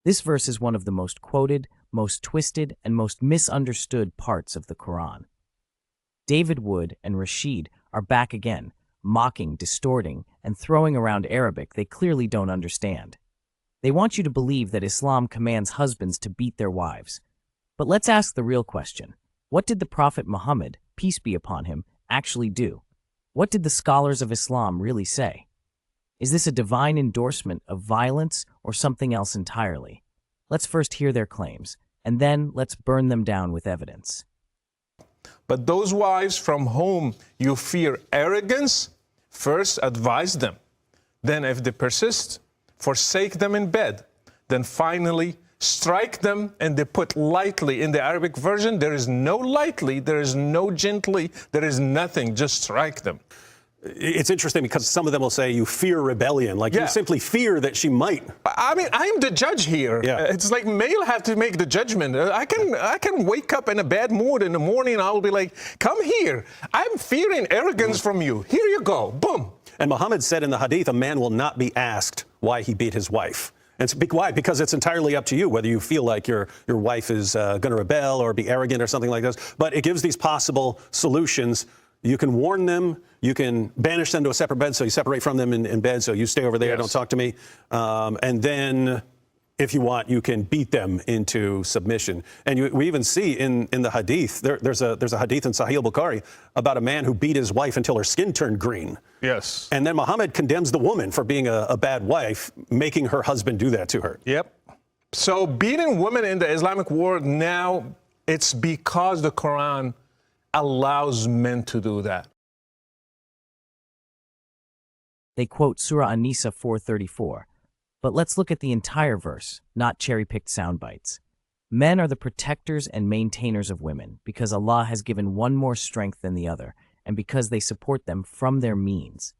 This verse is one of the most quoted, most twisted, and most misunderstood parts of the Qur'an. David Wood and Rachid are back again, mocking, distorting, and throwing around Arabic they clearly don't understand. They want you to believe that Islam commands husbands to beat their wives. But let's ask the real question. What did the Prophet Muhammad, peace be upon him, actually do? What did the scholars of Islam really say? Is this a divine endorsement of violence or something else entirely? Let's first hear their claims, and then let's burn them down with evidence. But those wives from whom you fear arrogance, first advise them. Then if they persist, forsake them in bed. Then finally strike them, and they put lightly. In the Arabic version, there is no lightly, there is no gently, there is nothing, just strike them. It's interesting because some of them will say you fear rebellion, like you simply fear that she might. I mean, I'm the judge here. It's like male have to make the judgment. I can wake up in a bad mood in the morning. I'll be like, come here. I'm fearing arrogance from you. Here you go. Boom. And Muhammad said in the hadith, a man will not be asked why he beat his wife. And why? Because it's entirely up to you whether you feel like your wife is going to rebel or be arrogant or something like this. But it gives these possible solutions. You can warn them. You can banish them to a separate bed, so you separate from them in bed, so you stay over there, don't talk to me. And then, if you want, you can beat them into submission. And we even see in the hadith, there's a hadith in Sahih al-Bukhari about a man who beat his wife until her skin turned green. Yes. And then Muhammad condemns the woman for being a bad wife, making her husband do that to her. Yep. So beating women in the Islamic world now, it's because the Quran allows men to do that. They quote Surah An-Nisa 4:34, but let's look at the entire verse, not cherry-picked sound bites. Men are the protectors and maintainers of women because Allah has given one more strength than the other, and because they support them from their means.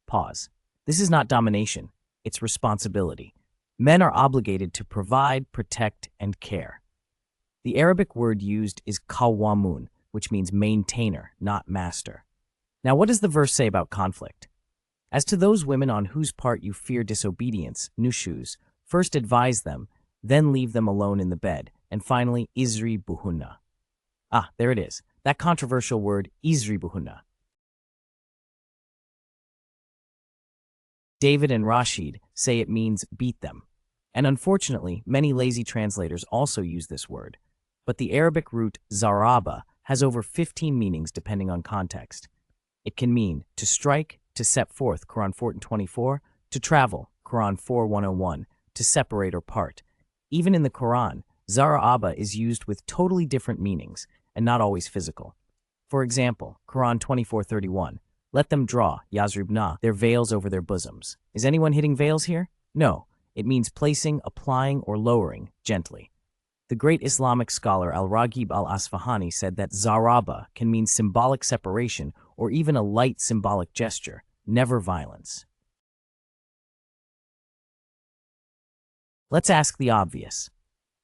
Pause. This is not domination, it's responsibility. Men are obligated to provide, protect, and care. The Arabic word used is qawwamun, which means maintainer, not master. Now, what does the verse say about conflict? As to those women on whose part you fear disobedience, nushuz, first advise them, then leave them alone in the bed, and finally, izri buhunna. Ah, there it is, that controversial word, izri buhunna. David and Rachid say it means beat them. And unfortunately, many lazy translators also use this word. But the Arabic root zaraba has over 15 meanings depending on context. It can mean to strike, to set forth, Quran 4:24, to travel, Quran 4:101, to separate or part. Even in the Quran, zara'aba is used with totally different meanings and not always physical. For example, Quran 24:31, let them draw, yazribna, their veils over their bosoms. Is anyone hitting veils here? No, it means placing, applying, or lowering, gently. The great Islamic scholar Al-Raghib al-Asfahani said that zaraba can mean symbolic separation or even a light symbolic gesture, never violence. Let's ask the obvious.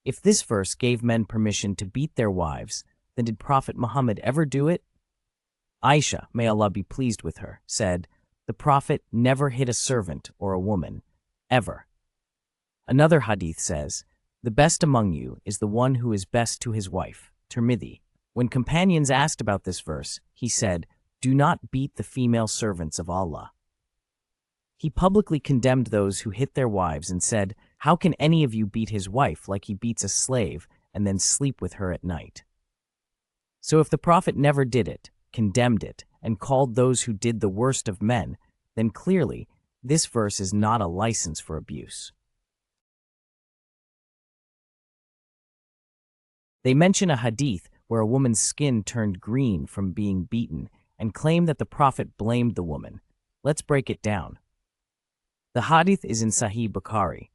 If this verse gave men permission to beat their wives, then did Prophet Muhammad ever do it? Aisha, may Allah be pleased with her, said, the Prophet never hit a servant or a woman, ever. Another hadith says, the best among you is the one who is best to his wife, Tirmidhi. When companions asked about this verse, he said, do not beat the female servants of Allah. He publicly condemned those who hit their wives and said, how can any of you beat his wife like he beats a slave and then sleep with her at night? So if the Prophet never did it, condemned it, and called those who did the worst of men, then clearly this verse is not a license for abuse. They mention a hadith where a woman's skin turned green from being beaten and claim that the Prophet blamed the woman. Let's break it down. The hadith is in Sahih Bukhari.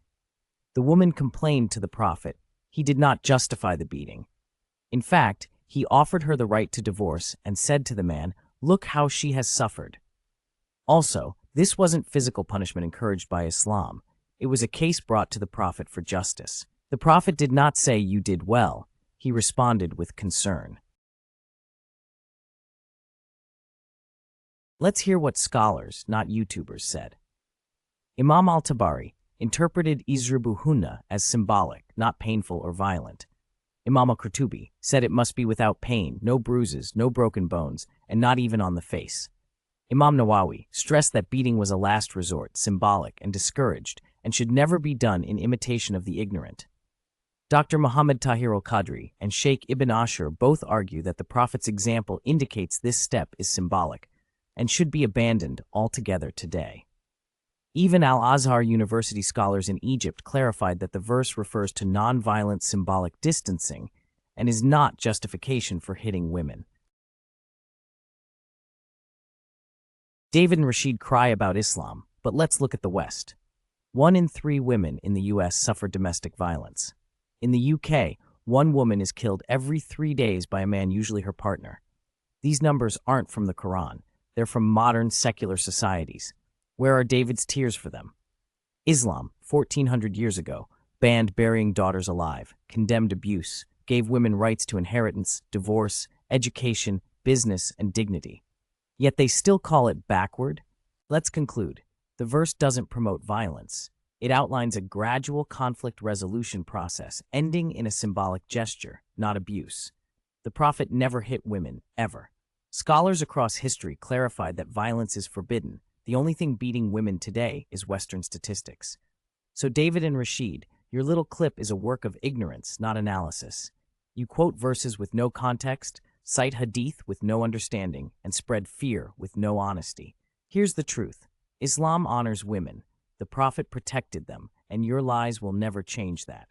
The woman complained to the Prophet. He did not justify the beating. In fact, he offered her the right to divorce and said to the man, look how she has suffered. Also, this wasn't physical punishment encouraged by Islam. It was a case brought to the Prophet for justice. The Prophet did not say you did well. He responded with concern. Let's hear what scholars, not YouTubers, said. Imam al-Tabari, interpreted izribuhunna as symbolic, not painful or violent. Imam al-Qurtubi said it must be without pain, no bruises, no broken bones, and not even on the face. Imam Nawawi stressed that beating was a last resort, symbolic and discouraged, and should never be done in imitation of the ignorant. Dr. Muhammad Tahir al-Qadri and Sheikh Ibn Ashur both argue that the Prophet's example indicates this step is symbolic and should be abandoned altogether today. Even Al-Azhar University scholars in Egypt clarified that the verse refers to nonviolent symbolic distancing and is not justification for hitting women. David and Rachid cry about Islam, but let's look at the West. 1 in 3 women in the US suffer domestic violence. In the UK, 1 woman is killed every 3 days by a man, usually her partner. These numbers aren't from the Qur'an. They're from modern secular societies. Where are David's tears for them? Islam, 1400 years ago, banned burying daughters alive, condemned abuse, gave women rights to inheritance, divorce, education, business, and dignity. Yet they still call it backward? Let's conclude. The verse doesn't promote violence. It outlines a gradual conflict resolution process, ending in a symbolic gesture, not abuse. The Prophet never hit women, ever. Scholars across history clarified that violence is forbidden. The only thing beating women today is Western statistics. So David and Rachid, your little clip is a work of ignorance, not analysis. You quote verses with no context, cite hadith with no understanding, and spread fear with no honesty. Here's the truth. Islam honors women. The Prophet protected them, and your lies will never change that.